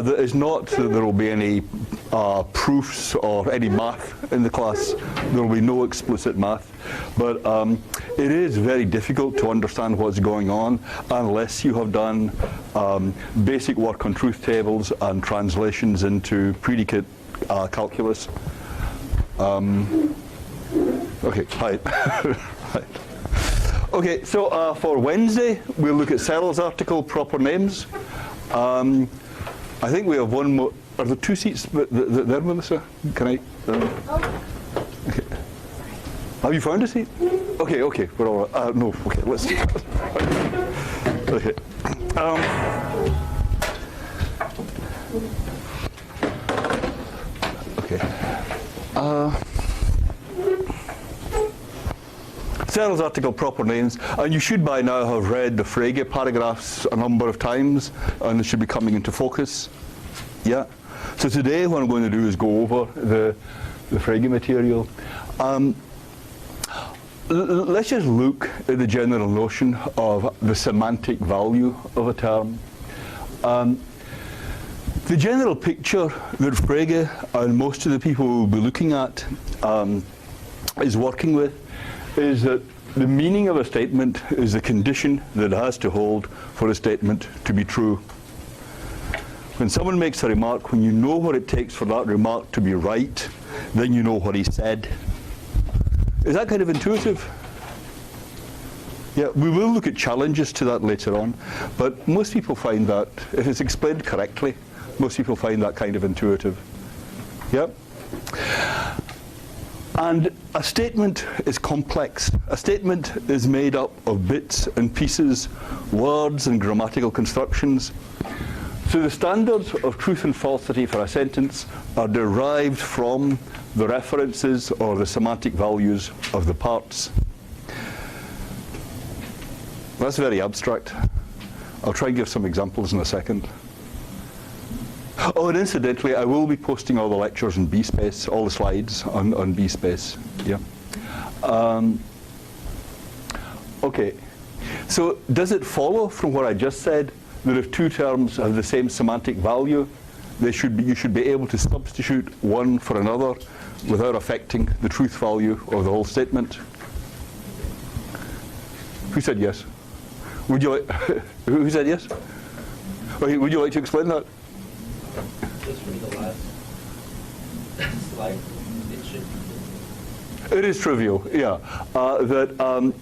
That is not that there will be any proofs or any math in the class. There will be no explicit math. But it is very difficult to understand what's going on unless you have done basic work on truth tables and translations into predicate calculus. Okay, right. Right. Okay, so for Wednesday, we'll look at Searle's article, proper names. I think we have one more. Are there two seats there, Melissa? Can I? Okay. Have you found a seat? Okay, okay, we're all right. No, okay, let's do that. Okay. Okay. Searle's article, proper names, and you should by now have read the Frege paragraphs a number of times, and they should be coming into focus. Yeah. So today what I'm going to do is go over the Frege material. Let's just look at the general notion of the semantic value of a term. The general picture that Frege and most of the people will be looking at is working with is that the meaning of a statement is the condition that it has to hold for a statement to be true. When someone makes a remark, when you know what it takes for that remark to be right, then you know what he said. Is that kind of intuitive? Yeah, we will look at challenges to that later on, but most people find that, if it's explained correctly, most people find that kind of intuitive. Yeah? And a statement is complex. A statement is made up of bits and pieces, words and grammatical constructions. So the standards of truth and falsity for a sentence are derived from the references or the semantic values of the parts. That's very abstract. I'll try and give some examples in a second. Oh, and incidentally, I will be posting all the lectures in BSpace, all the slides on BSpace. Yeah. Okay. So does it follow from what I just said that if two terms have the same semantic value, you should be able to substitute one for another without affecting the truth value of the whole statement? Who said yes? Would you like, who said yes? Okay, would you like to explain that? Just from the last slide, it should be. It is trivial, yeah. That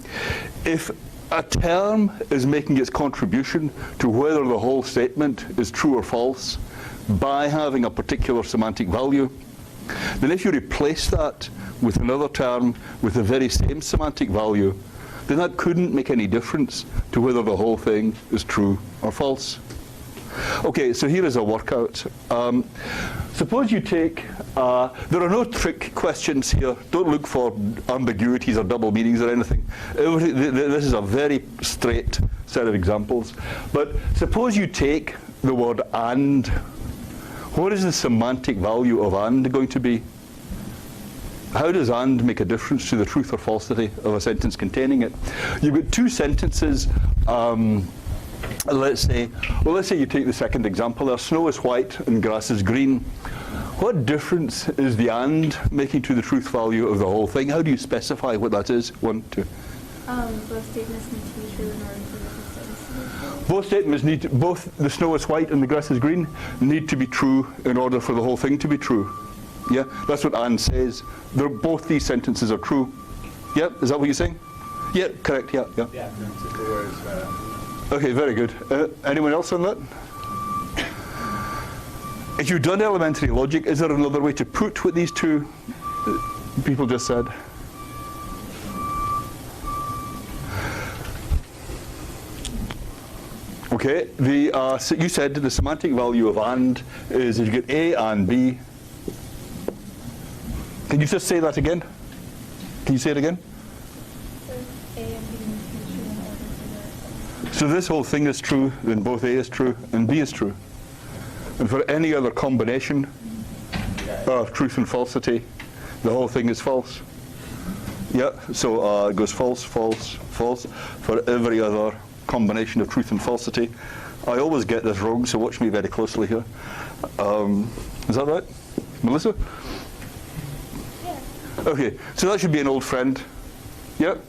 if a term is making its contribution to whether the whole statement is true or false by having a particular semantic value, then if you replace that with another term with the very same semantic value, then that couldn't make any difference to whether the whole thing is true or false. Okay, so here is a workout. Suppose you take, there are no trick questions here. Don't look for ambiguities or double meanings or anything. This is a very straight set of examples. But suppose you take the word and. What is the semantic value of and going to be? How does and make a difference to the truth or falsity of a sentence containing it? You've got two sentences. Let's say you take the second example there. Snow is white and grass is green. What difference is the and making to the truth value of the whole thing? How do you specify what that is? One, two. Both statements need to be true in order for the sentence to be true. Both statements need to, both the snow is white and the grass is green need to be true in order for the whole thing to be true. Yeah, that's what and says. Both these sentences are true. Yeah, is that what you're saying? Yeah, correct. Yeah, yeah. Yeah. Okay, very good. Anyone else on that? If you've done elementary logic, is there another way to put what these two people just said? Okay, so you said the semantic value of and is if you get A and B. Can you just say that again? Can you say it again? A and B need to be true in order for the So this whole thing is true, then both A is true and B is true. And for any other combination of truth and falsity, the whole thing is false. Yeah, so it goes false, false, false for every other combination of truth and falsity. I always get this wrong, so watch me very closely here. Is that right? Melissa? Yeah. Okay, so that should be an old friend. Yep.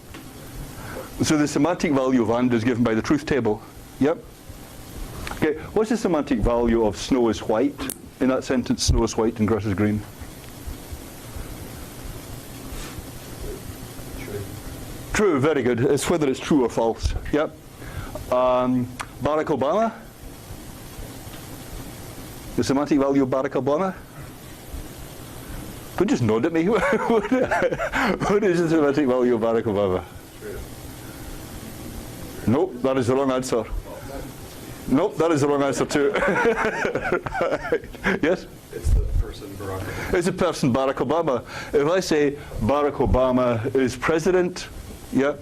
So the semantic value of and is given by the truth table. Yep. Okay, what's the semantic value of snow is white? In that sentence, snow is white and grass is green. True. True, very good. It's whether it's true or false. Yep. Barack Obama? The semantic value of Barack Obama? Don't just nod at me. What is the semantic value of Barack Obama? True. Nope, that is the wrong answer. Nope, that is the wrong answer too. Right. Yes? It's the person Barack Obama. It's a person, Barack Obama. If I say Barack Obama is president, yeah,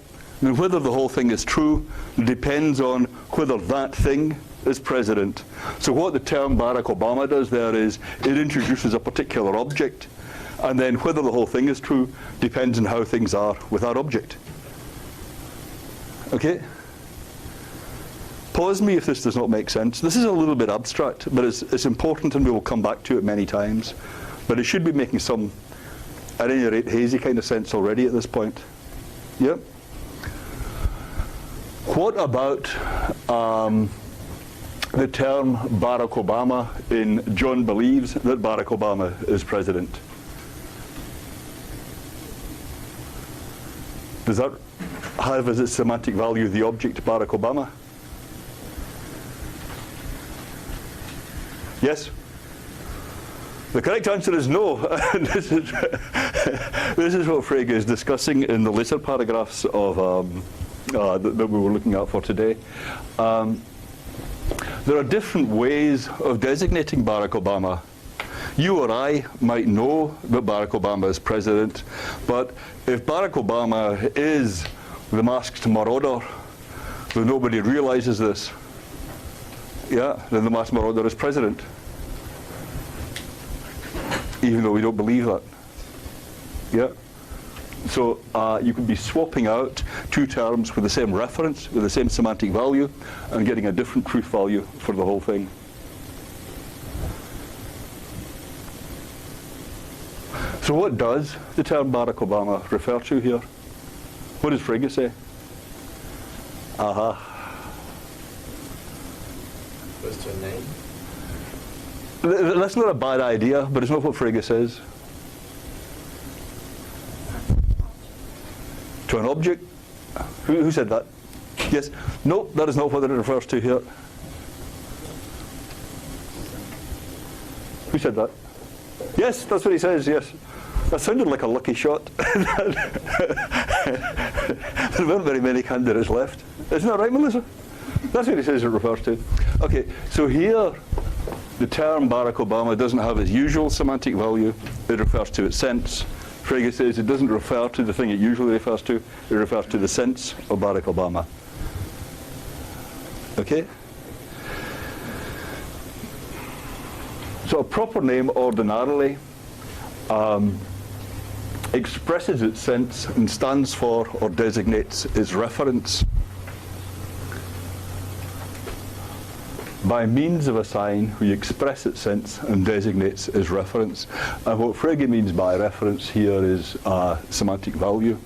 then whether the whole thing is true depends on whether that thing is president. So what the term Barack Obama does there is it introduces a particular object, and then whether the whole thing is true depends on how things are with that object. Okay? Pause me if this does not make sense. This is a little bit abstract, but it's important and we will come back to it many times. But it should be making some, at any rate, hazy kind of sense already at this point. Yep. What about the term Barack Obama in John believes that Barack Obama is president? Does that have as its semantic value the object Barack Obama? Yes? The correct answer is no. This is what Frege is discussing in the later paragraphs of that we were looking at for today. There are different ways of designating Barack Obama. You or I might know that Barack Obama is president, but if Barack Obama is the masked marauder, then nobody realizes this. Yeah, then the masked marauder is president, even though we don't believe that. Yeah. So you could be swapping out two terms with the same reference, with the same semantic value, and getting a different truth value for the whole thing. So what does the term Barack Obama refer to here? What does Frege say? Aha. Goes to a name. That's not a bad idea, but it's not what Frege says. To an object? Who said that? Yes? No, that is not what it refers to here. Who said that? Yes, that's what he says, yes. That sounded like a lucky shot. There weren't very many candidates left. Isn't that right, Melissa? That's what he says it refers to. Okay, so here the term Barack Obama doesn't have its usual semantic value. It refers to its sense. Frege says it doesn't refer to the thing it usually refers to. It refers to the sense of Barack Obama. Okay? So a proper name ordinarily expresses its sense and stands for or designates its reference by means of a sign we express its sense and designates its reference. And what Frege means by reference here is semantic value.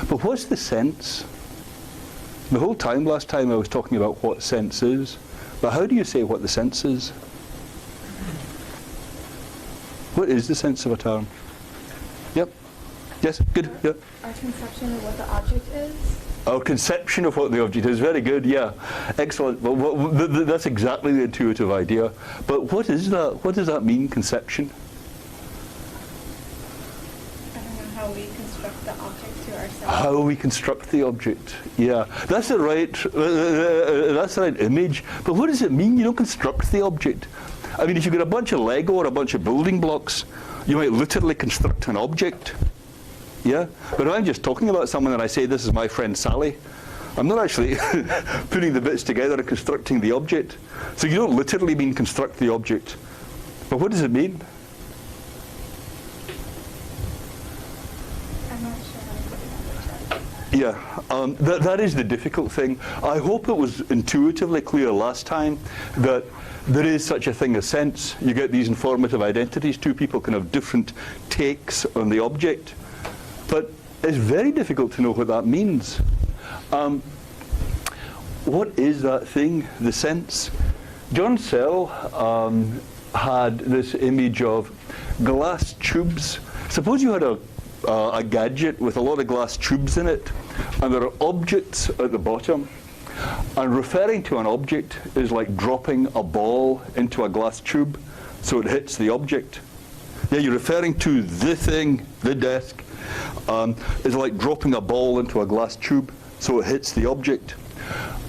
But what's the sense? The whole time last time I was talking about what sense is, but how do you say what the sense is? What is the sense of a term? Yep. Yes, good. Yeah. Our conception of what the object is. Our conception of what the object is. Very good, yeah. Excellent. Well, that's exactly the intuitive idea. But what is that? What does that mean, conception? I don't know, how we construct the object to ourselves. How we construct the object. Yeah, that's the right image. But what does it mean? You don't construct the object. I mean, if you've got a bunch of Lego or a bunch of building blocks, you might literally construct an object. Yeah? But if I'm just talking about someone and I say, this is my friend Sally, I'm not actually putting the bits together and constructing the object. So you don't literally mean construct the object. But what does it mean? I'm not sure how to put it on the chart. Yeah, that is the difficult thing. I hope it was intuitively clear last time that there is such a thing as sense. You get these informative identities. Two people can have different takes on the object. But it's very difficult to know what that means. What is that thing, the sense? John Searle had this image of glass tubes. Suppose you had a gadget with a lot of glass tubes in it, and there are objects at the bottom, and referring to an object is like dropping a ball into a glass tube so it hits the object. Yeah, you're referring to the thing, the desk, is like dropping a ball into a glass tube so it hits the object.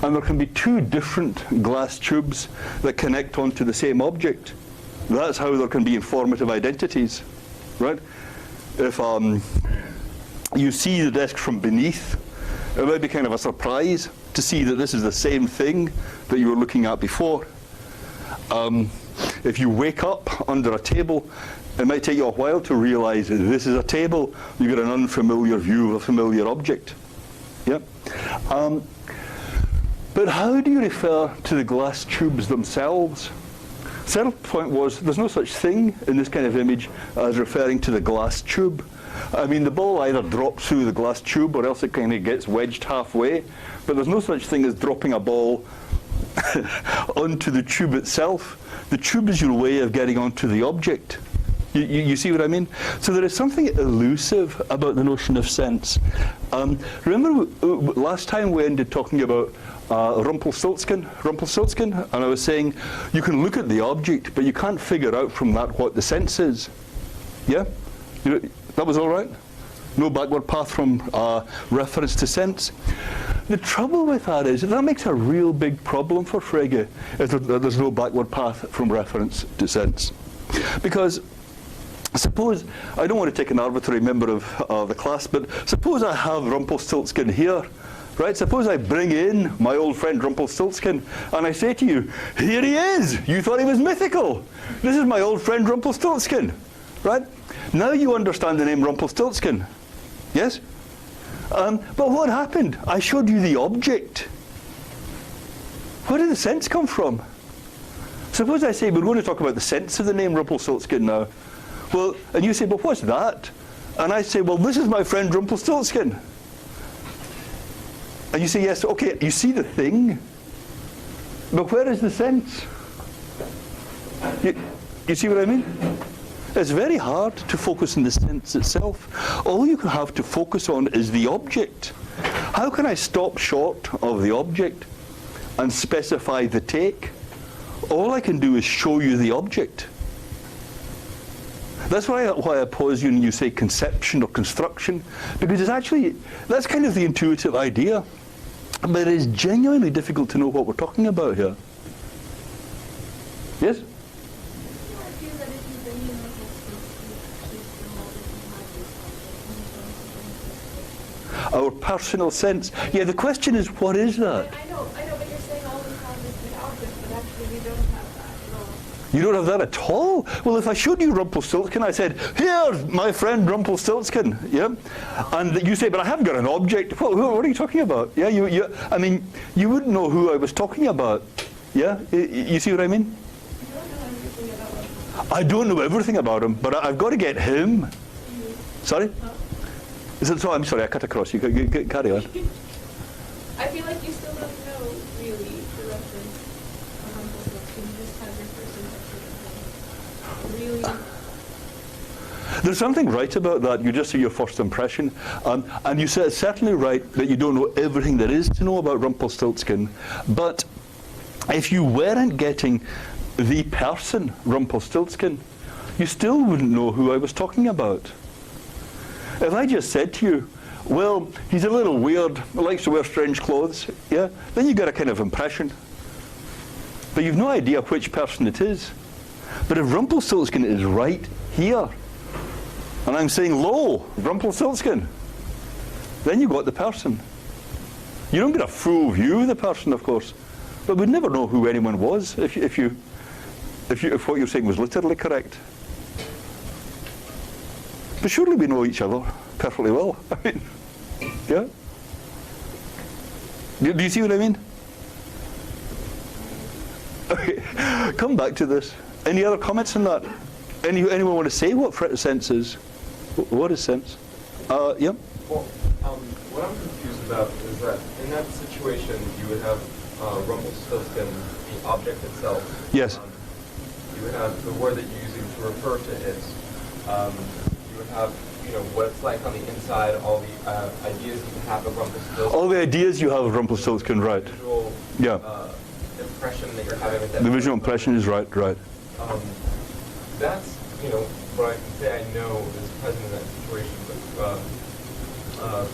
And there can be two different glass tubes that connect onto the same object. That's how there can be informative identities, right? If you see the desk from beneath, it might be kind of a surprise to see that this is the same thing that you were looking at before. If you wake up under a table, it might take you a while to realize that this is a table. You get an unfamiliar view of a familiar object. Yeah. But how do you refer to the glass tubes themselves? Searle's point was there's no such thing in this kind of image as referring to the glass tube. I mean, the ball either drops through the glass tube or else it kind of gets wedged halfway, but there's no such thing as dropping a ball onto the tube itself. The tube is your way of getting onto the object. You see what I mean? So there is something elusive about the notion of sense. Remember last time we ended talking about Rumpelstiltskin, and I was saying you can look at the object, but you can't figure out from that what the sense is. Yeah? That was all right? No backward path from reference to sense. The trouble with that is that makes a real big problem for Frege, is that there's no backward path from reference to sense. Because suppose, I don't want to take an arbitrary member of the class, but suppose I have Rumpelstiltskin here, right? Suppose I bring in my old friend Rumpelstiltskin, and I say to you, here he is! You thought he was mythical! This is my old friend Rumpelstiltskin, right? Now you understand the name Rumpelstiltskin, yes? But what happened? I showed you the object. Where did the sense come from? Suppose I say, we're going to talk about the sense of the name Rumpelstiltskin now. Well, and you say, well, what's that? And I say, well, this is my friend Rumpelstiltskin. And you say, yes, okay, you see the thing, but where is the sense? You see what I mean? It's very hard to focus on the sense itself. All you have to focus on is the object. How can I stop short of the object and specify the take? All I can do is show you the object. That's why I oppose you when you say conception or construction, because it's actually, that's kind of the intuitive idea. But it is genuinely difficult to know what we're talking about here. Yes? I feel that if you bring in the sense, Our personal sense. Yeah, the question is, what is that? I know, but you're saying all we have is the object, but actually we don't have that at all. You don't have that at all? Well, if I showed you Rumpelstiltskin, I said, here's my friend Rumpelstiltskin, yeah? And you say, but I haven't got an object. Well, what are you talking about? Yeah, I mean, you wouldn't know who I was talking about. Yeah? You see what I mean? I don't know everything about him, but I've got to get him. Sorry? Is it so? I'm sorry, I cut across you. Carry on. I feel like you still don't know really the reference of Rumpelstiltskin. You just have your first impression of him. Really. There's something right about that. You just say your first impression. And you said it's certainly right that you don't know everything there is to know about Rumpelstiltskin. But if you weren't getting the person, Rumpelstiltskin, you still wouldn't know who I was talking about. If I just said to you, well, he's a little weird, likes to wear strange clothes, yeah, then you get a kind of impression. But you've no idea which person it is. But if Rumpelstiltskin is right here, and I'm saying, lo, Rumpelstiltskin, then you got the person. You don't get a full view of the person, of course, but we'd never know who anyone was if what you're saying was literally correct. But surely we know each other perfectly well. I mean, yeah? Do you see what I mean? Okay, come back to this. Any other comments on that? Anyone want to say what sense is? What is sense? Yeah. Well, what I'm confused about is that in that situation, you would have Rumpelstiltskin, the object itself. Yes. You would have the word that you're using to refer to it. You would have, what it's like on the inside, all the ideas you have of Rumpelstiltskin. All the ideas you have of Rumpelstiltskin, right? Visual, Yeah. Impression that you're having of that. The visual impression is right. That's, what I can say I know is present in that situation. But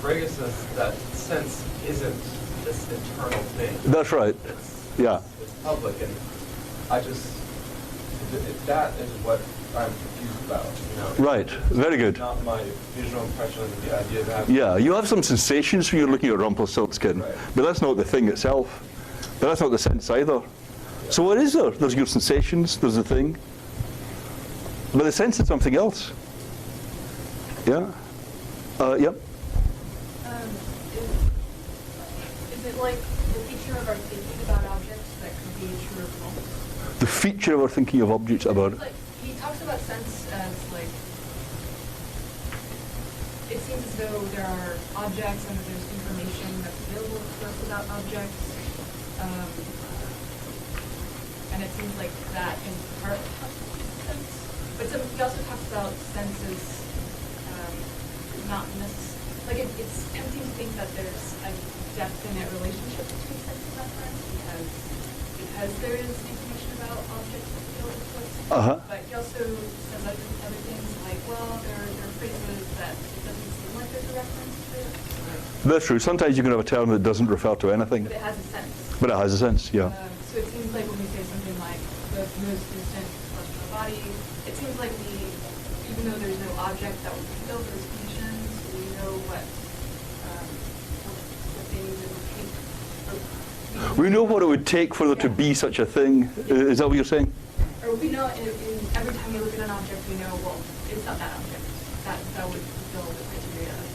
Frege says that sense isn't this internal thing. That's right. Yeah. It's public, and that is what I'm confused about. Right. Very good. It's not my visual impression of the idea that. Yeah, you have some sensations when you're looking at Rumpelstiltskin, Right. but that's not the thing itself. But that's not the sense either. So what is there? There's your sensations, there's the thing. But the sense is something else. Yeah? Yep. Is it like the feature of our thinking about objects that could be true or false? The feature of our thinking of objects about it. Like, he talks about sense as like, it seems as though there are objects and that there's information that's available to us about objects. And it seems like that in part constitutes sense. But he also talks about sense as not necessarily, like it's tempting to think that there's a definite relationship between sense and reference because there is information about objects that's available to us. But he also says other things like, well, there are phrases that it doesn't seem like there's a reference to. That's true. Sometimes you can have a term that doesn't refer to anything. But it has a sense. But it has a sense, yeah. So it seems like when we say something like the most distant celestial body, it seems like even though there's no object that would fulfill those conditions, we know what things it would take. We know what it would take for there to be such a thing. Is that what you're saying? Or we know every time you look at an object, we know, well, it's not that object. That would fulfill the criteria of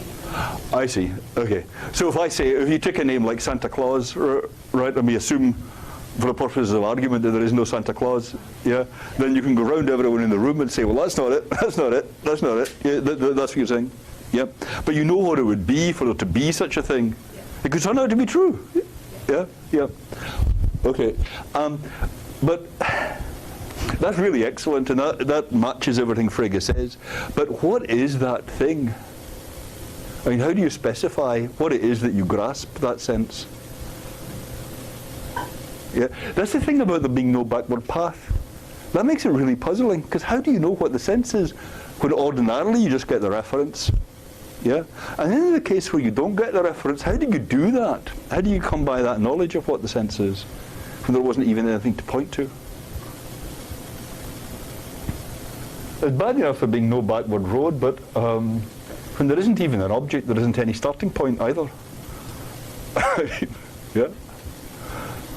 being. I see. Okay. So if you take a name like Santa Claus, right, and we assume for the purposes of argument that there is no Santa Claus, yeah, then you can go round everyone in the room and say, well, that's not it, that's not it, that's not it. Yeah, that's what you're saying. Yeah. But you know what it would be for there to be such a thing. Yeah. It could turn out to be true. Yeah, yeah. Okay. But that's really excellent, and that matches everything Frege says. But what is that thing? I mean, how do you specify what it is that you grasp that sense? Yeah, that's the thing about there being no backward path. That makes it really puzzling, because how do you know what the sense is when ordinarily you just get the reference? Yeah, and then in the case where you don't get the reference, how do you do that? How do you come by that knowledge of what the sense is when there wasn't even anything to point to? It's bad enough for being no backward road, but when there isn't even an object, there isn't any starting point either. Yeah?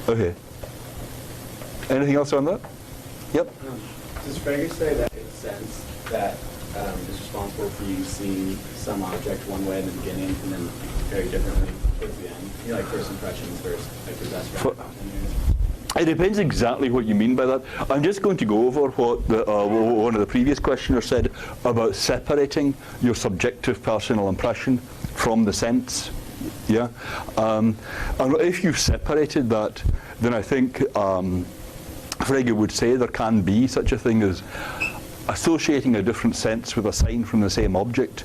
Okay. Anything else on that? Yep. Does Frege say that it's sense that is responsible for you seeing some object one way in the beginning and then very differently towards the end? Like first impressions versus like your best friend. It depends exactly what you mean by that. I'm just going to go over what one of the previous questioners said about separating your subjective personal impression from the sense. Yeah, and if you've separated that, then I think Frege would say there can be such a thing as associating a different sense with a sign from the same object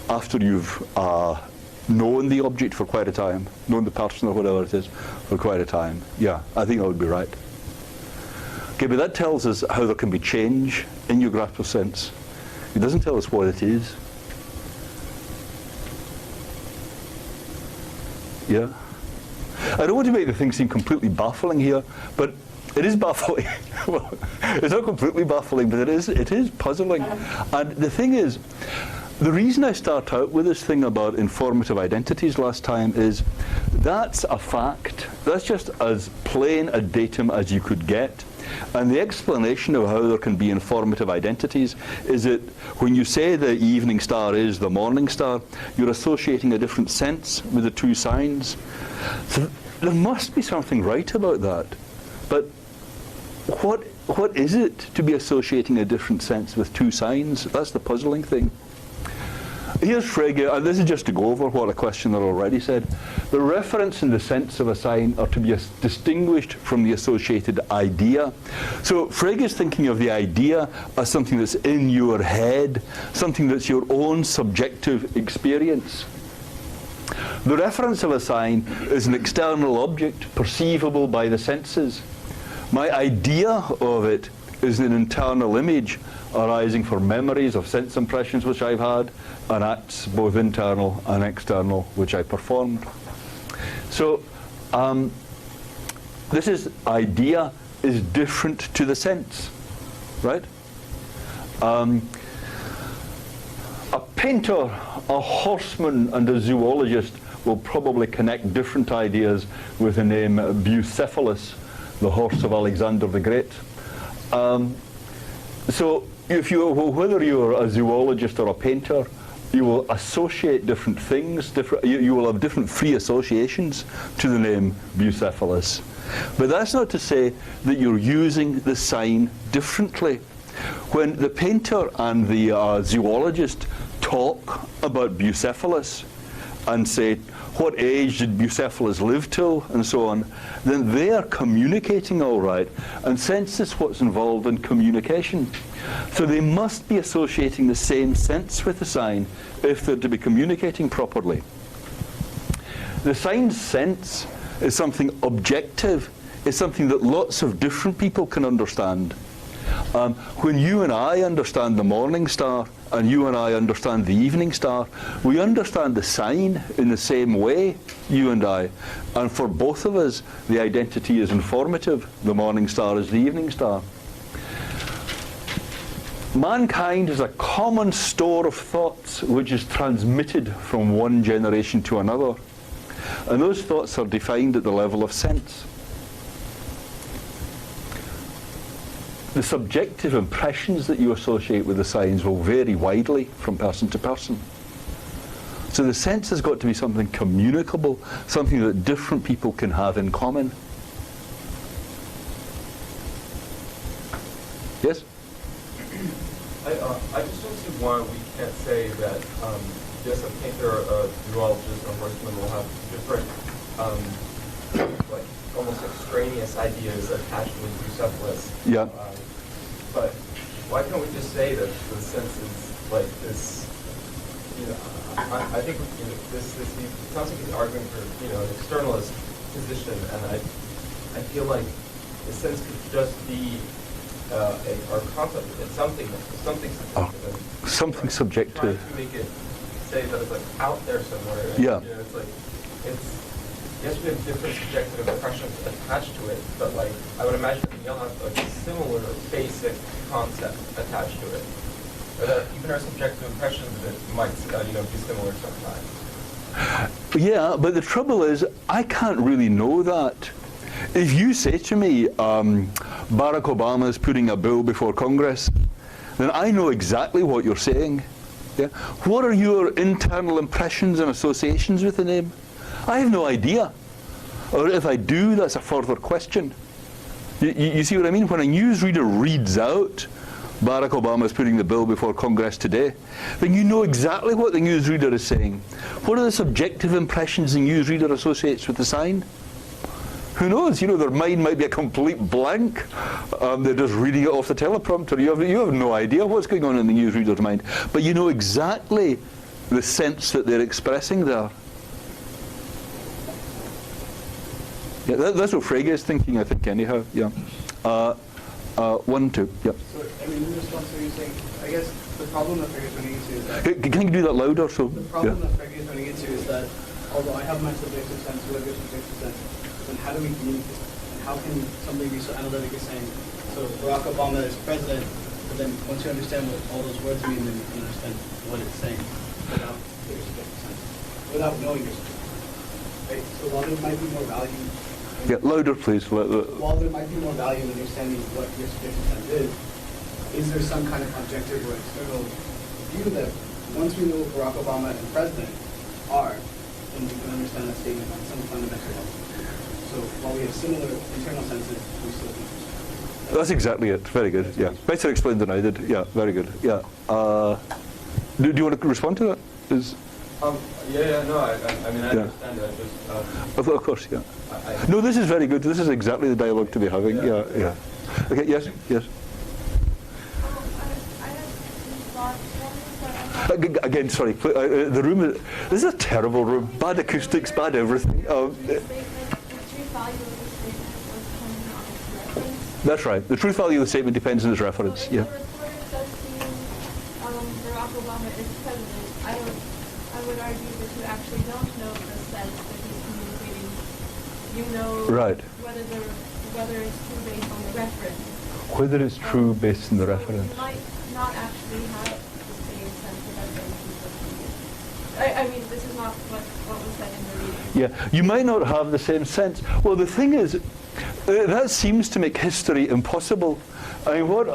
after you've known the object for quite a time, known the person or whatever it is for quite a time. Yeah, I think that would be right. Okay, but that tells us how there can be change in your grasp of sense. It doesn't tell us what it is. Yeah. I don't want to make the thing seem completely baffling here, but it is baffling. Well, it's not completely baffling, but it is puzzling. And the thing is, the reason I start out with this thing about informative identities last time is that's a fact. That's just as plain a datum as you could get. And the explanation of how there can be informative identities is that when you say the evening star is the morning star, you're associating a different sense with the two signs. So there must be something right about that. But what is it to be associating a different sense with two signs? That's the puzzling thing. Here's Frege, and this is just to go over what a questioner already said. The reference and the sense of a sign are to be distinguished from the associated idea. So Frege is thinking of the idea as something that's in your head, something that's your own subjective experience. The reference of a sign is an external object perceivable by the senses. My idea of it is an internal image arising from memories of sense impressions which I've had, and acts both internal and external which I performed. So this idea is different to the sense, right? A painter, a horseman, and a zoologist will probably connect different ideas with the name Bucephalus, the horse of Alexander the Great. So whether you're a zoologist or a painter, you will associate different things, you will have different free associations to the name Bucephalus. But that's not to say that you're using the sign differently. When the painter and the zoologist talk about Bucephalus and say, what age did Bucephalus live till, and so on, then they are communicating all right, and sense is what's involved in communication. So they must be associating the same sense with the sign if they're to be communicating properly. The sign's sense is something objective. It's something that lots of different people can understand. When you and I understand the morning star, and you and I understand the evening star, we understand the sign in the same way, you and I. And for both of us, the identity is informative. The morning star is the evening star. Mankind is a common store of thoughts which is transmitted from one generation to another. And those thoughts are defined at the level of sense. The subjective impressions that you associate with the signs will vary widely from person to person. So the sense has got to be something communicable, something that different people can have in common. Yes? I just don't see why we can't say that, yes, a painter, a zoologist, or a horseman will have different, like, almost extraneous ideas attached to Bucephalus. Yeah. But why can't we just say that the sense is like this? You know, I think this sounds like he's arguing for an externalist position, and I feel like the sense could just be our concept. It's something subjective. Something subjective. Trying to make it say that it's like out there somewhere. And, Yeah. It's like yes, we have different subjective impressions attached to it, but like I would imagine that we all have a similar basic concept attached to it. Or that even our subjective impressions of it might be similar sometimes. Yeah, but the trouble is, I can't really know that. If you say to me, Barack Obama is putting a bill before Congress, then I know exactly what you're saying. Yeah? What are your internal impressions and associations with the name? I have no idea. Or if I do, that's a further question. You see what I mean? When a newsreader reads out, Barack Obama is putting the bill before Congress today, then you know exactly what the newsreader is saying. What are the subjective impressions the newsreader associates with the sign? Who knows? Their mind might be a complete blank. They're just reading it off the teleprompter. You have no idea what's going on in the newsreader's mind. But you know exactly the sense that they're expressing there. Yeah, that's what Frege is thinking, I think, anyhow. Yeah. 1, 2. Yeah. So, in response to what you're saying, I guess the problem that Frege is running into is that... Can you do that louder? So, the problem that Frege is running into is that, although I have my subjective sense, you have your subjective sense, then how do we communicate? And how can somebody be so analytic as saying, so Barack Obama is president, but then once you understand what all those words mean, then you can understand what it's saying without your subjective sense, without knowing your subjective sense. Right? So while there might be more value... Yeah, louder, please. While there might be more value in understanding what your subjective sense is there some kind of objective or external view that once we know Barack Obama and president are, then we can understand that statement on some fundamental level? So while we have similar internal senses, we still think. That's exactly it. Very good. Yeah. Better explained than I did. Yeah. Very good. Yeah. Do you want to respond to that? No, I mean, I Yeah. understand that. Just, Of course. Yeah. I No, this is very good. This is exactly the dialogue to be having. Yeah. Yeah. Okay. Yes. Yes. I have some thoughts on this, but Again, sorry. The room. This is a terrible room. Bad acoustics. Bad everything. the truth value of the statement was coming on its reference. That's right. The truth value of the statement depends on its reference. So Yeah. if the reporter says to you, Barack Obama is president, I would argue that you actually don't know the sense that he's communicating. You know Right. whether it's true based on the reference. Whether it's true based on the So reference. you might not actually have the same sense of identity as I mean, this is not what was said in the reading. Yeah, you might not have the same sense. Well, the thing is, that seems to make history impossible. I mean, what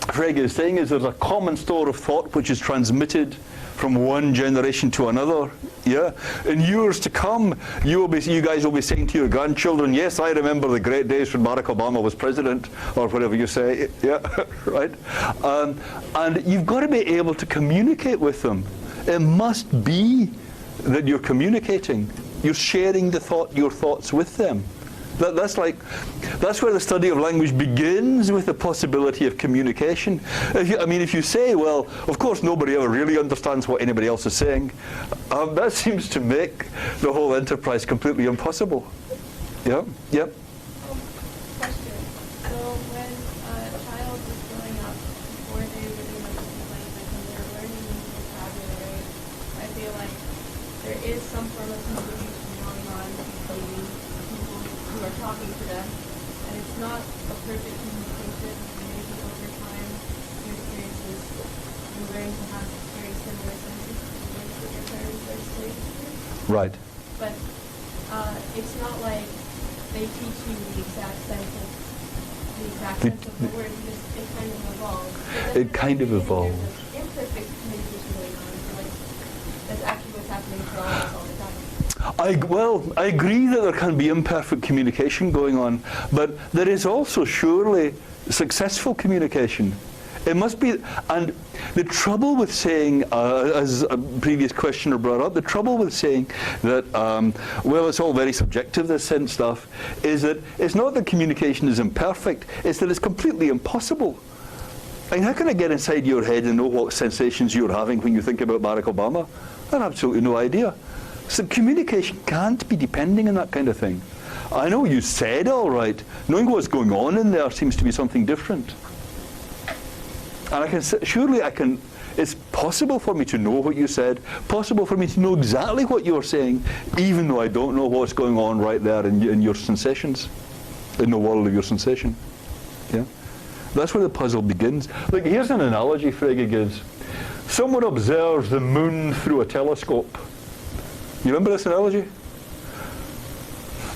Frege is saying is there's a common store of thought which is transmitted from one generation to another. Yeah, in years to come, you guys will be saying to your grandchildren, "Yes, I remember the great days when Barack Obama was president," or whatever you say. Yeah, right. And you've got to be able to communicate with them. It must be that you're communicating. You're sharing your thoughts with them. That's where the study of language begins, with the possibility of communication. If you say, well, of course nobody ever really understands what anybody else is saying, that seems to make the whole enterprise completely impossible. Yeah. Yep. Question. So when a child is growing up, before they really understand language and they're learning new vocabulary, I feel like there is some form of communication going on between people who are talking to them, and it's not a perfect communication. Maybe over time, your experiences, you learn to have very similar senses to the words that your parents are saying to you. Right. But it's not like they teach you the exact sense of the word. It kind of evolves. But then It kind of there's evolves. an imperfect communication going on. So like that's actually what's happening for all of us all the time. I agree that there can be imperfect communication going on, but there is also surely successful communication. It must be, and the trouble with saying, as a previous questioner brought up, the trouble with saying that, well, it's all very subjective, this sense stuff, is that it's not that communication is imperfect, it's that it's completely impossible. I mean, how can I get inside your head and know what sensations you're having when you think about Barack Obama? I have absolutely no idea. So communication can't be depending on that kind of thing. I know you said all right. Knowing what's going on in there seems to be something different. And it's possible for me to know what you said, possible for me to know exactly what you're saying, even though I don't know what's going on right there in your sensations, in the world of your sensation. Yeah? That's where the puzzle begins. Look, here's an analogy Frege gives. Someone observes the moon through a telescope. You remember this analogy?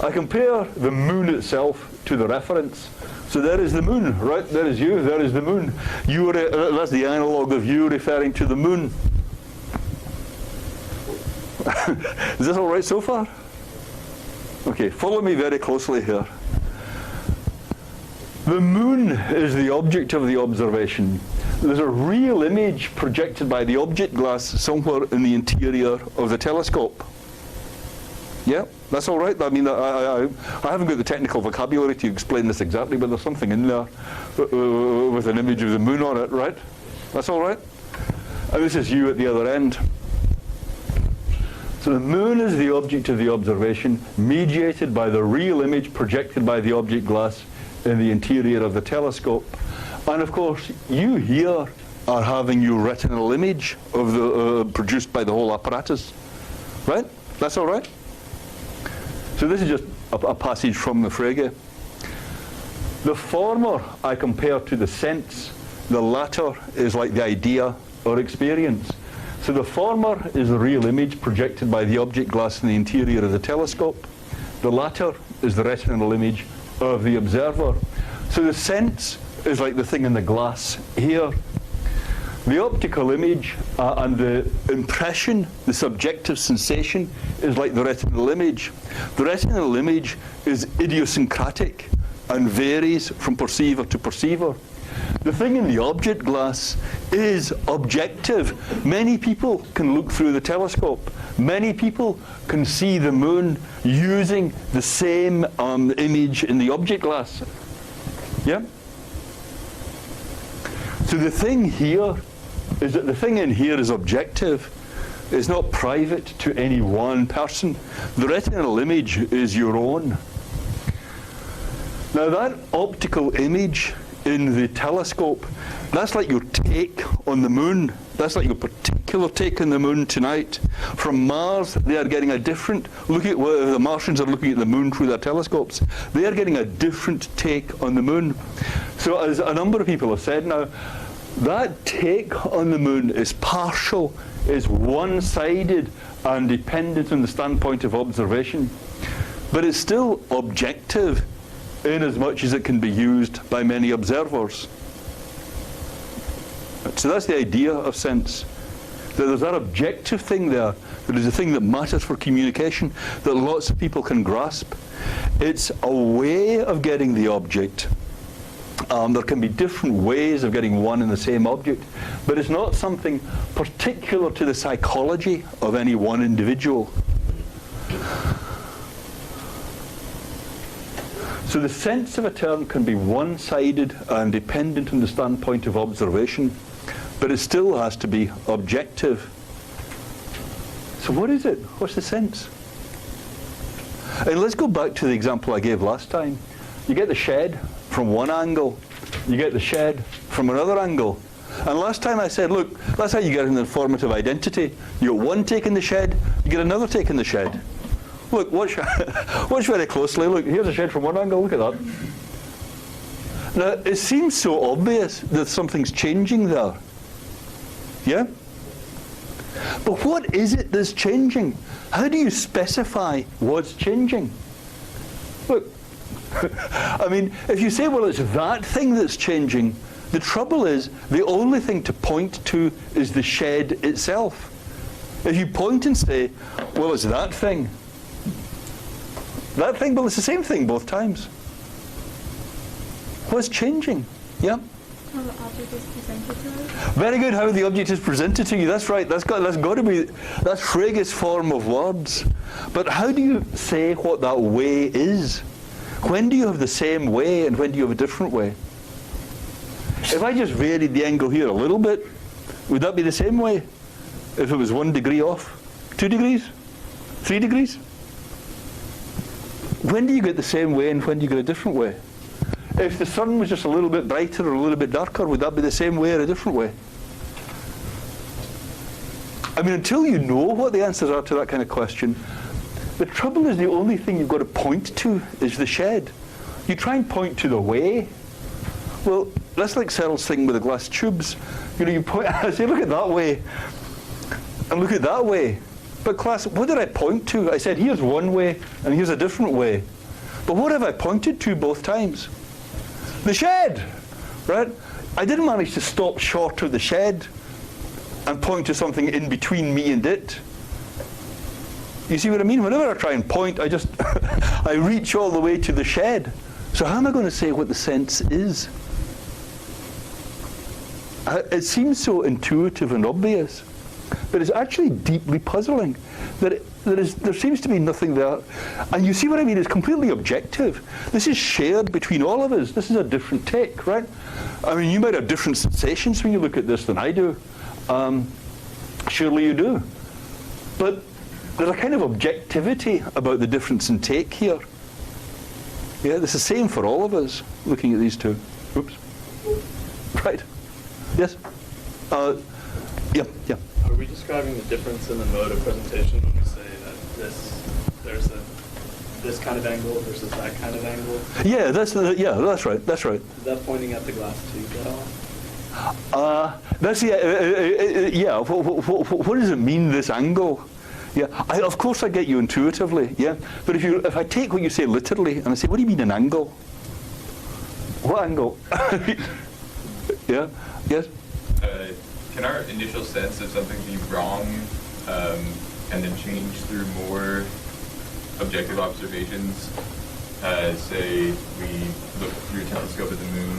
I compare the moon itself to the reference. So there is the moon, right? There is you, there is the moon. That's the analog of you referring to the moon. Is this all right so far? Okay, follow me very closely here. The moon is the object of the observation. There's a real image projected by the object glass somewhere in the interior of the telescope. Yeah, that's all right. I mean, I haven't got the technical vocabulary to explain this exactly, but there's something in there with an image of the moon on it, right? That's all right. And this is you at the other end. So the moon is the object of the observation, mediated by the real image projected by the object glass in the interior of the telescope. And of course, you here are having your retinal image of the produced by the whole apparatus, right? That's all right. So this is just a passage from the Frege. The former I compare to the sense. The latter is like the idea or experience. So the former is the real image projected by the object glass in the interior of the telescope. The latter is the retinal image of the observer. So the sense is like the thing in the glass here. The optical image and the impression, the subjective sensation, is like the retinal image. The retinal image is idiosyncratic and varies from perceiver to perceiver. The thing in the object glass is objective. Many people can look through the telescope. Many people can see the moon using the same image in the object glass. Yeah? So the thing here is that the thing in here is objective. It's not private to any one person. The retinal image is your own. Now that optical image in the telescope, that's like your take on the moon. That's like your particular take on the moon tonight. From Mars, they are getting a different look at what the Martians are looking at the moon through their telescopes. They are getting a different take on the moon. So as a number of people have said now, that take on the moon is partial, is one-sided and dependent on the standpoint of observation. But it's still objective in as much as it can be used by many observers. So that's the idea of sense. That there's that objective thing there, that is a thing that matters for communication, that lots of people can grasp. It's a way of getting the object. There can be different ways of getting one and the same object, but it's not something particular to the psychology of any one individual. So the sense of a term can be one-sided and dependent on the standpoint of observation, but it still has to be objective. So what is it? What's the sense? And let's go back to the example I gave last time. You get the shed from one angle, you get the shed from another angle. And last time I said, look, that's how you get an informative identity. You get one take in the shed, you get another take in the shed. Look, watch very closely. Look, here's a shed from one angle, look at that. Now, it seems so obvious that something's changing there. Yeah? But what is it that's changing? How do you specify what's changing? Look, I mean, if you say, well, it's that thing that's changing, the trouble is, the only thing to point to is the shed itself. If you point and say, well, it's that thing, well, it's the same thing both times. What's changing? Yeah? How the object is presented to us? Very good, how the object is presented to you. That's right. That's got to be, that's Frege's form of words. But how do you say what that way is? When do you have the same way and when do you have a different way? If I just varied the angle here a little bit, would that be the same way? If it was 1 degree off? 2 degrees? 3 degrees? When do you get the same way and when do you get a different way? If the sun was just a little bit brighter or a little bit darker, would that be the same way or a different way? I mean, until you know what the answers are to that kind of question, the trouble is the only thing you've got to point to is the shed. You try and point to the way. Well, that's like Searle's thing with the glass tubes. You know, you point, I say, look at that way, and look at that way. But class, what did I point to? I said, here's one way, and here's a different way. But what have I pointed to both times? The shed, right? I didn't manage to stop short of the shed and point to something in between me and it. You see what I mean? Whenever I try and point, I just, I reach all the way to the shed. So how am I going to say what the sense is? It seems so intuitive and obvious, but it's actually deeply puzzling. There seems to be nothing there. And you see what I mean? It's completely objective. This is shared between all of us. This is a different take, right? I mean, you might have different sensations when you look at this than I do. Surely you do. But there's a kind of objectivity about the difference in take here. Yeah, it's the same for all of us looking at these two. Oops. Right. Yes? Yeah. Are we describing the difference in the mode of presentation when we say that there's this kind of angle versus that kind of angle? Yeah, that's right. That's right. Is that pointing at the glass tube at all? That's yeah. What does it mean, this angle? Yeah, of course I get you intuitively. Yeah, but if I take what you say literally and I say, what do you mean an angle? What angle? Yeah. Yes. can our initial sense of something be wrong and then change through more objective observations? Say we look through a telescope at the moon,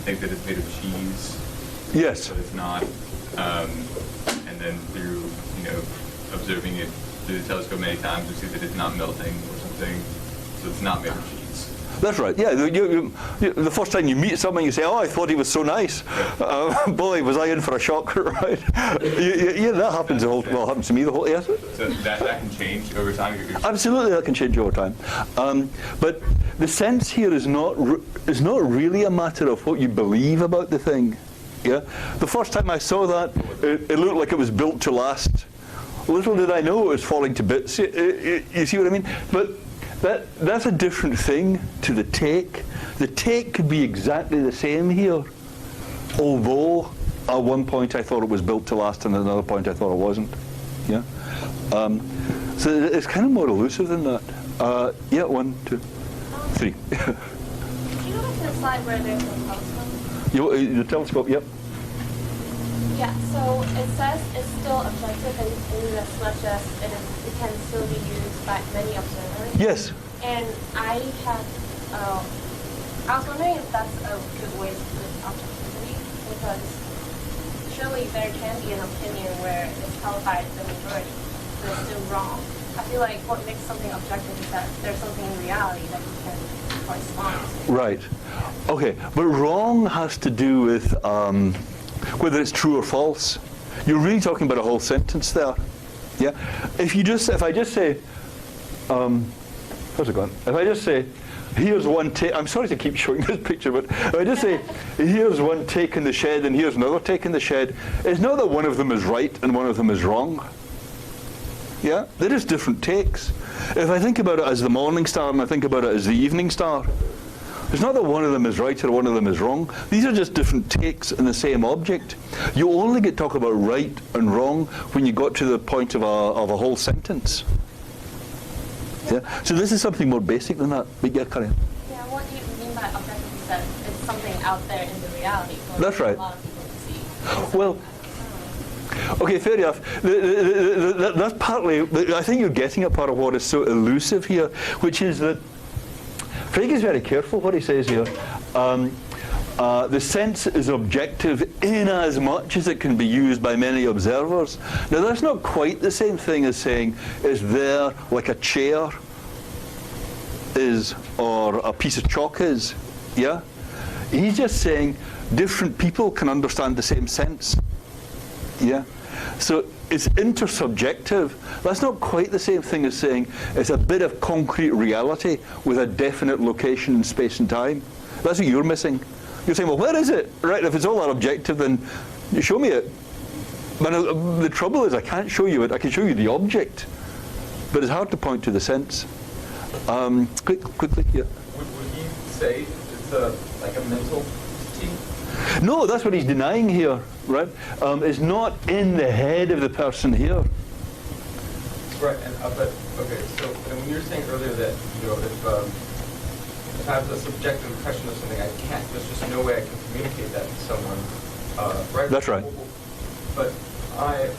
think that it's made of cheese. Yes. But it's not. And then through, observing it through the telescope many times, we see that it's not melting or something. So it's not made of cheese. That's right. Yeah, the first time you meet someone, you say, "Oh, I thought he was so nice. Boy, was I in for a shock!" Right? Yeah, that happens. Well, happens to me the whole. Yes. So that can change over time. Absolutely, that can change over time. But the sense here is not really a matter of what you believe about the thing. Yeah. The first time I saw that, it looked like it was built to last. Little did I know it was falling to bits. You see what I mean? But that's a different thing to the take. The take could be exactly the same here, although at one point I thought it was built to last and at another point I thought it wasn't. Yeah. So it's kind of more elusive than that. Yeah, 1, 2, 3. Can you go back to the slide where there's a telescope? The telescope, yep. Yeah, so it says it's still objective in as much as it can still be used by many observers. Yes. And I was wondering if that's a good way to put objectivity, because surely there can be an opinion where it's held by the majority, but it's still wrong. I feel like what makes something objective is that there's something in reality that you can correspond to. Right. Okay, but wrong has to do with whether it's true or false. You're really talking about a whole sentence there. Yeah. If I just say, how's it going? If I just say, here's one take. I'm sorry to keep showing this picture, but if I just say, here's one take in the shed and here's another take in the shed, it's not that one of them is right and one of them is wrong. Yeah, they're just different takes. If I think about it as the morning star and I think about it as the evening star, it's not that one of them is right or one of them is wrong. These are just different takes in the same object. You only get to talk about right and wrong when you got to the point of a whole sentence. Yeah. So this is something more basic than that. But yeah, Karen. Yeah, what do you mean by objective is that it's something out there in the reality for That's right. a lot of people to see. Well, okay, fair enough. That's partly, I think you're getting at part of what is so elusive here, which is that Frege is very careful what he says here. The sense is objective in as much as it can be used by many observers. Now that's not quite the same thing as saying is there like a chair is or a piece of chalk is. Yeah? He's just saying different people can understand the same sense. Yeah? So it's intersubjective. That's not quite the same thing as saying it's a bit of concrete reality with a definite location in space and time. That's what you're missing. You're saying, well, where is it? Right, if it's all that objective, then you show me it. But the trouble is I can't show you it. I can show you the object. But it's hard to point to the sense. Quickly, yeah. Would you say it's like a mental state? No, that's what he's denying here, right? It's not in the head of the person here. Right, but okay. So when you were saying earlier that if I have a subjective impression of something, there's just no way I can communicate that to someone, right? That's right. But I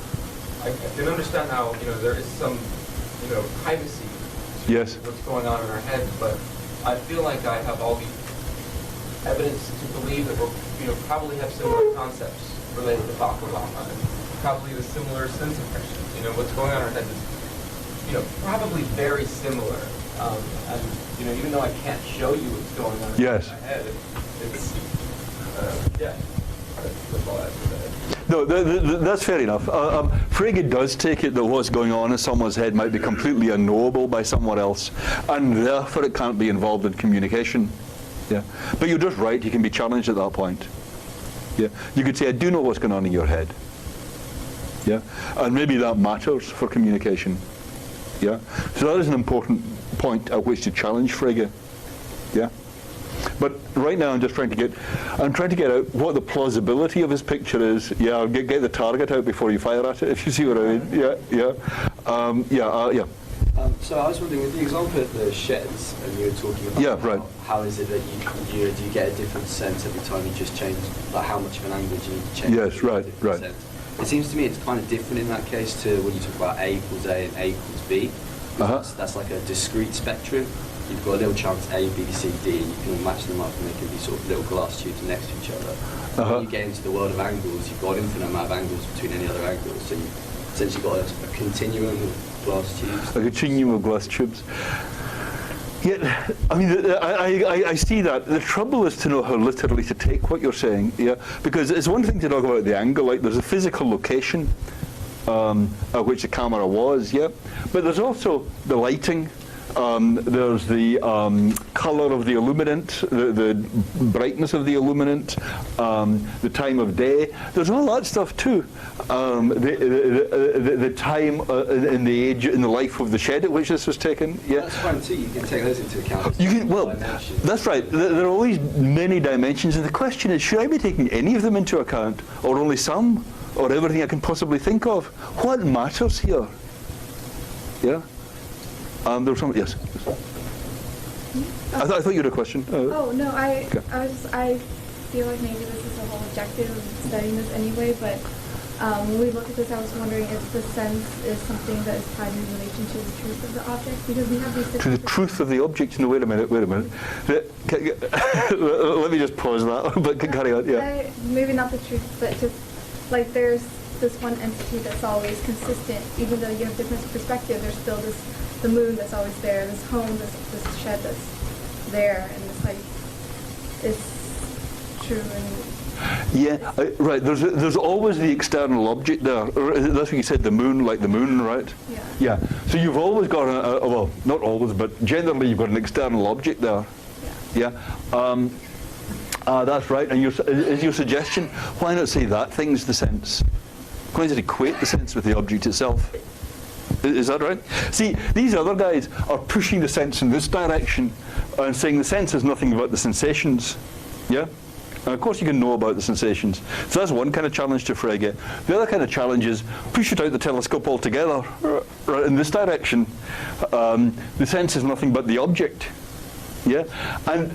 can understand how there is some privacy to Yes. what's going on in our head, but I feel like I have all the evidence to believe that we're probably have similar concepts related to baklava and probably the similar sense impressions. What's going on in our head is probably very similar. And even though I can't show you what's going on Yes. in my head, it's yeah. That's all I have to say. No, that's fair enough. Frege does take it that what's going on in someone's head might be completely unknowable by someone else, and therefore it can't be involved in communication. Yeah, but you're just right. You can be challenged at that point. Yeah, you could say, "I do know what's going on in your head." Yeah, and maybe that matters for communication. Yeah, so that is an important point at which to challenge Frege. Yeah. But right now I'm trying to get out what the plausibility of his picture is. Yeah, I'll get the target out before you fire at it, if you see what I mean. Yeah. So I was wondering, with the example of the sheds, and you were talking about Yeah, right. how is it that you do you get a different sense every time you just change, like how much of an angle you need to change? Yes, to get a right, different right. sense. It seems to me it's kind of different in that case to when you talk about A equals A and A equals B. Because that's like a discrete spectrum. You've got little chunks A, B, C, D, and you can all match them up and they can be sort of little glass tubes next to each other. When you get into the world of angles, you've got an infinite amount of angles between any other angles. So you've essentially got a continuum of glass tubes. A continuum of glass tubes. Yeah, I mean, I see that. The trouble is to know how literally to take what you're saying, yeah? Because it's one thing to talk about the angle, like there's a physical location at which the camera was, yeah? But there's also the lighting, there's the colour of the illuminant, the brightness of the illuminant, the time of day. There's all that stuff too. The time in the age, in the life of the shed at which this was taken. Yeah, that's fine too. You can take those into account. You can, well, that's right. There are always many dimensions, and the question is: should I be taking any of them into account, or only some, or everything I can possibly think of? What matters here? Yeah. There was something. Yes. I thought you had a question. Oh no, Okay. I feel like maybe this is a whole objective of studying this anyway, but when we look at this, I was wondering if the sense is something that is tied in relation to the truth of the object, because we have these. To the truth of the object. No, wait a minute. Let me just pause that. But carry on. Yeah. Maybe not the truth, but just like there's this one entity that's always consistent, even though you have different perspective. There's still the moon that's always there, this home, this shed that's there, and it's like it's true and. Yeah, right. There's always the external object there. That's what you said. The moon, like the moon, right? Yeah. Yeah. So you've always got well, not always, but generally you've got an external object there. Yeah. Yeah. That's right. And is your suggestion? Why not say that thing's the sense? Why does it equate the sense with the object itself? Is that right? See, these other guys are pushing the sense in this direction and saying the sense is nothing about the sensations. Yeah? And of course you can know about the sensations. So that's one kind of challenge to Frege. The other kind of challenge is push it out the telescope altogether. Right, in this direction, the sense is nothing but the object. Yeah? And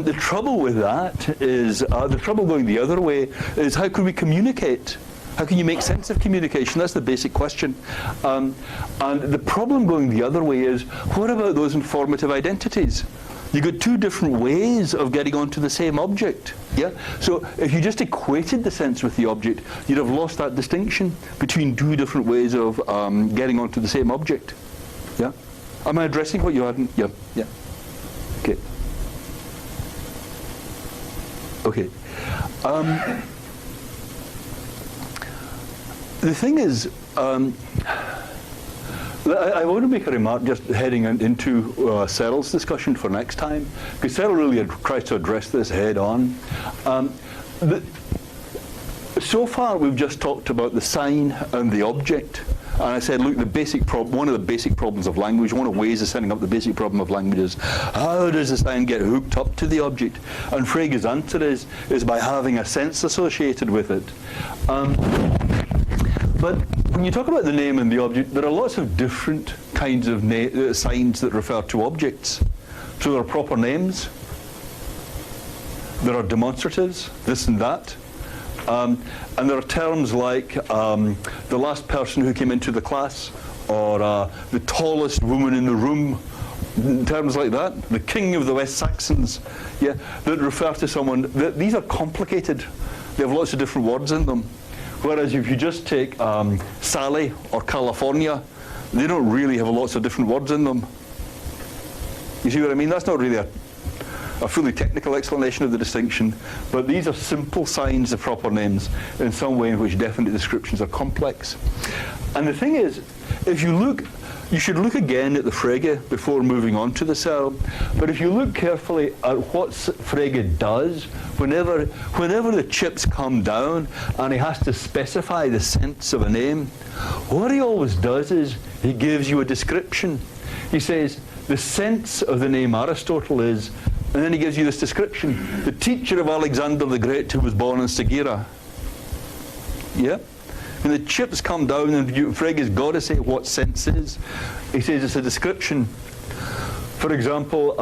the trouble with that is, the trouble going the other way is how can we communicate? How can you make sense of communication? That's the basic question. And the problem going the other way is, what about those informative identities? You've got two different ways of getting onto the same object. Yeah. So if you just equated the sense with the object, you'd have lost that distinction between two different ways of getting onto the same object. Yeah. Am I addressing what you hadn't? Yeah. Yeah. Okay. Okay. The thing is, I want to make a remark just heading into Cyril's discussion for next time, because Cyril really tries to address this head on. So far we've just talked about the sign and the object, and I said, look, one of the basic problems of language, one of the ways of setting up the basic problem of language is, how does the sign get hooked up to the object? And Frege's answer is by having a sense associated with it. But when you talk about the name and the object, there are lots of different kinds of signs that refer to objects. So there are proper names, there are demonstratives, this and that, and there are terms like the last person who came into the class, or the tallest woman in the room, terms like that, the king of the West Saxons, yeah, that refer to someone. These are complicated. They have lots of different words in them. Whereas if you just take Sally or California, they don't really have lots of different words in them. You see what I mean? That's not really a fully technical explanation of the distinction, but these are simple signs of proper names in some way in which definite descriptions are complex. And the thing is, if you look, you should look again at the Frege before moving on to the Searle. But if you look carefully at what Frege does, whenever the chips come down and he has to specify the sense of a name, what he always does is he gives you a description. He says, the sense of the name Aristotle is, and then he gives you this description, the teacher of Alexander the Great who was born in Stagira. Yeah? When the chips come down and Frege has got to say what sense is, he says it's a description. For example,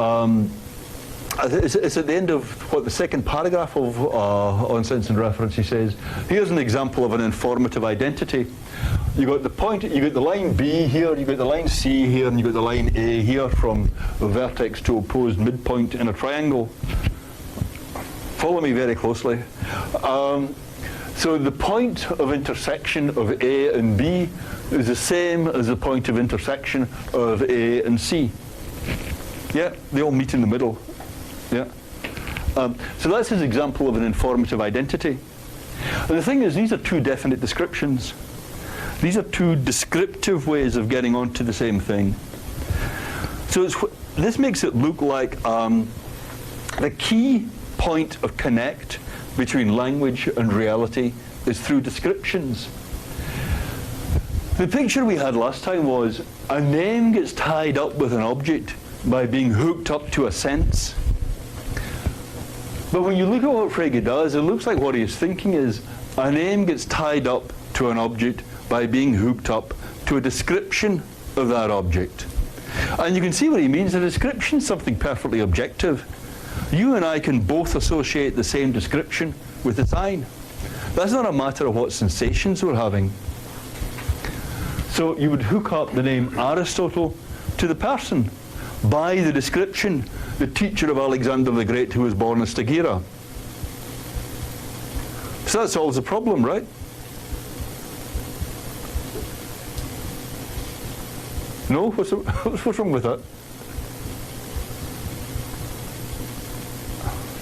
it's at the end of the second paragraph of on sense and reference. He says, here's an example of an informative identity. You got the point, you got the line B here, you got the line C here, and you got the line A here from the vertex to opposed midpoint in a triangle. Follow me very closely. So the point of intersection of A and B is the same as the point of intersection of A and C. Yeah, they all meet in the middle. Yeah. So that's his example of an informative identity. And the thing is, these are two definite descriptions. These are two descriptive ways of getting onto the same thing. So this makes it look like the key point of connect between language and reality is through descriptions. The picture we had last time was a name gets tied up with an object by being hooked up to a sense. But when you look at what Frege does, it looks like what he is thinking is a name gets tied up to an object by being hooked up to a description of that object. And you can see what he means. A description is something perfectly objective. You and I can both associate the same description with a sign. That's not a matter of what sensations we're having. So you would hook up the name Aristotle to the person by the description, the teacher of Alexander the Great who was born in Stagira. So that solves the problem, right? No? What's wrong with that?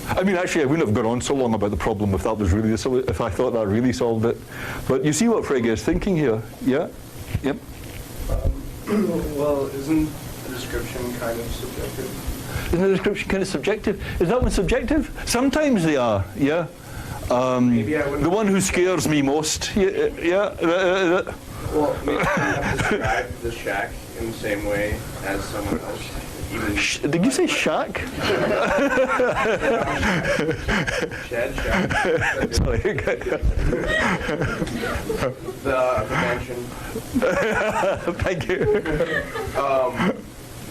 I mean, actually, I wouldn't have gone on so long about the problem if that was really if I thought that really solved it. But you see what Frege is thinking here, yeah? Yep. Well, isn't the description kind of subjective? Isn't the description kind of subjective? Is that one subjective? Sometimes they are, yeah. Maybe I wouldn't. The one who scares me most, yeah. Well, maybe you have to describe the shack in the same way as someone else. Even did you say shack? Shed, shack. Sorry. The mansion. Thank you.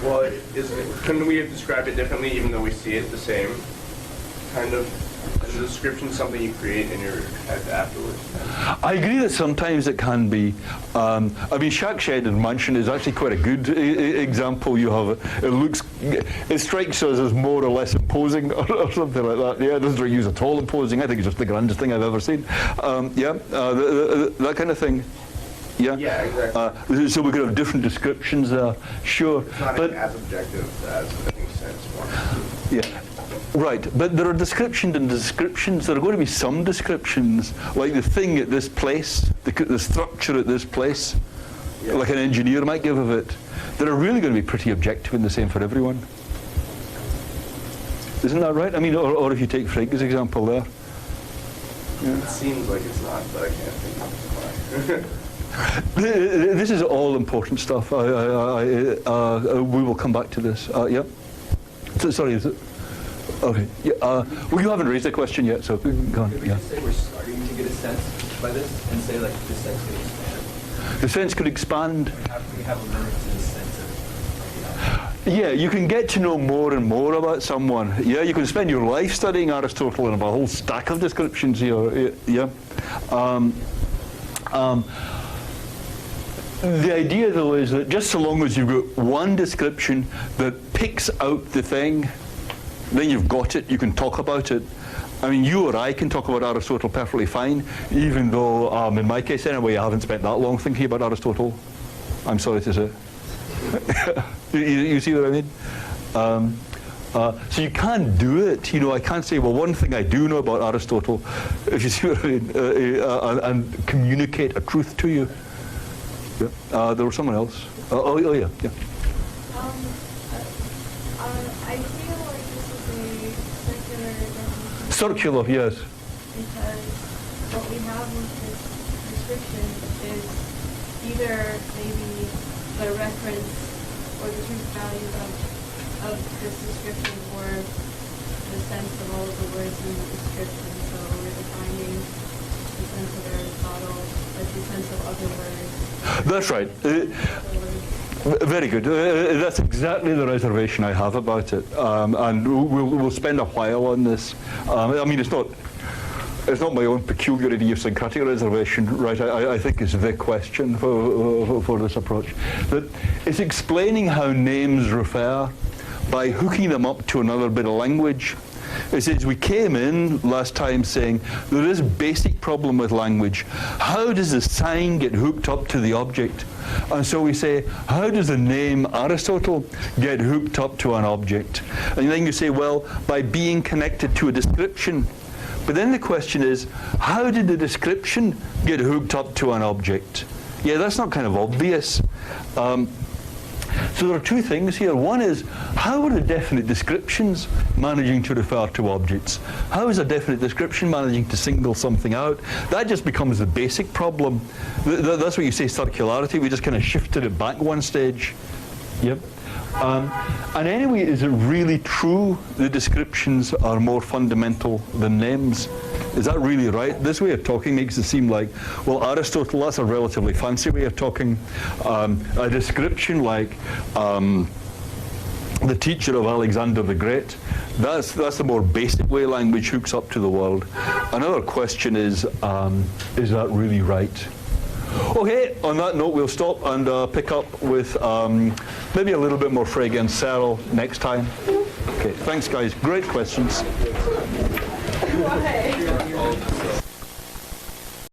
Well, couldn't we have described it differently even though we see it the same? Kind of. Is the description something you create in your head afterwards? I agree that sometimes it can be. I mean, shack, shed, and mansion is actually quite a good example. You have it strikes us as more or less imposing, or something like that. Yeah, it doesn't use at all imposing. I think it's just the grandest thing I've ever seen. That kind of thing. Yeah. Yeah, exactly. So we could have different descriptions there. Sure. It's not but as objective as it makes sense for. Yeah. Right, but there are descriptions and descriptions. There are going to be some descriptions, like the thing at this place, the structure at this place, like an engineer might give of it, that are really going to be pretty objective and the same for everyone. Isn't that right? I mean, or if you take Frege's example there. Yeah. It seems like it's not, but I can't think of why. This is all important stuff. We will come back to this. Yeah. So, sorry, is it? Okay. Yeah, well, you haven't raised a question yet, so go on. Could we just say we're starting to get a sense by this and say, like, the sense could expand? The sense could expand. How can we have a limit to the sense of, Yeah, you can get to know more and more about someone. Yeah, you can spend your life studying Aristotle and have a whole stack of descriptions here. Yeah. The idea, though, is that just so long as you've got one description that picks out the thing, then you've got it, you can talk about it. I mean, you or I can talk about Aristotle perfectly fine, even though, in my case anyway, I haven't spent that long thinking about Aristotle. I'm sorry to say. You see what I mean? So you can't do it. You know, I can't say, well, one thing I do know about Aristotle, if you see what I mean, and communicate a truth to you. Yeah. There was someone else. Yeah. I feel like this is a circular definition. Circular, yes. Because what we have with this description is either maybe the reference or the truth value of this description or the sense of all of the words in the description. So we're defining the sense of Aristotle as the sense of other words. That's right. Very good. That's exactly the reservation I have about it, and we'll spend a while on this. I mean, it's not my own peculiar idiosyncratic reservation, right? I think it's the question for this approach. That it's explaining how names refer by hooking them up to another bit of language. It says we came in last time saying there is a basic problem with language. How does the sign get hooked up to the object? And so we say, how does the name Aristotle get hooked up to an object? And then you say, well, by being connected to a description. But then the question is, how did the description get hooked up to an object? Yeah, that's not kind of obvious. So there are two things here. One is, how are the definite descriptions managing to refer to objects? How is a definite description managing to single something out? That just becomes the basic problem. That's what you say circularity. We just kind of shifted it back one stage. Yep. And anyway, is it really true that descriptions are more fundamental than names? Is that really right? This way of talking makes it seem like, well, Aristotle, that's a relatively fancy way of talking. A description like the teacher of Alexander the Great, that's the more basic way language hooks up to the world. Another question is that really right? Okay, on that note, we'll stop and pick up with maybe a little bit more Frege and Searle next time. Okay, thanks guys, great questions. Why?